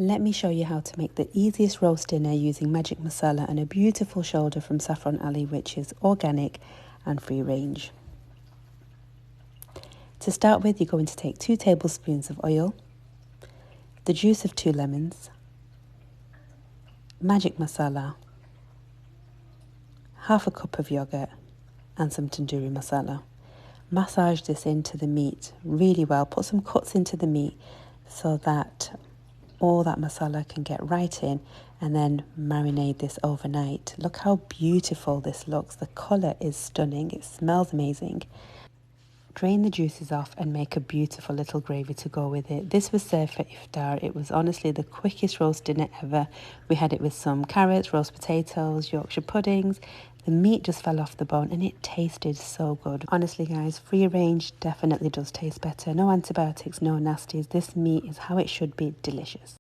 Let me show you how to make the easiest roast dinner using Magic Masala and a beautiful shoulder from Saffron which is organic and free range. To start with, you're going to take 2 tablespoons of oil, the juice of 2 lemons, Magic Masala, half a cup of yoghurt and some tandoori masala. Massage this into the meat really well. Put some cuts into the meat so that all that masala can get right in, and then marinate this overnight. Look how beautiful this looks. The colour is stunning. It smells amazing. Drain the juices off and make a beautiful little gravy to go with it. This was served for iftar. It was honestly the quickest roast dinner ever. We had it with some carrots, roast potatoes, Yorkshire puddings. The meat just fell off the bone and it tasted so good. Honestly guys, free range definitely does taste better. No antibiotics, no nasties. This meat is how it should be, delicious.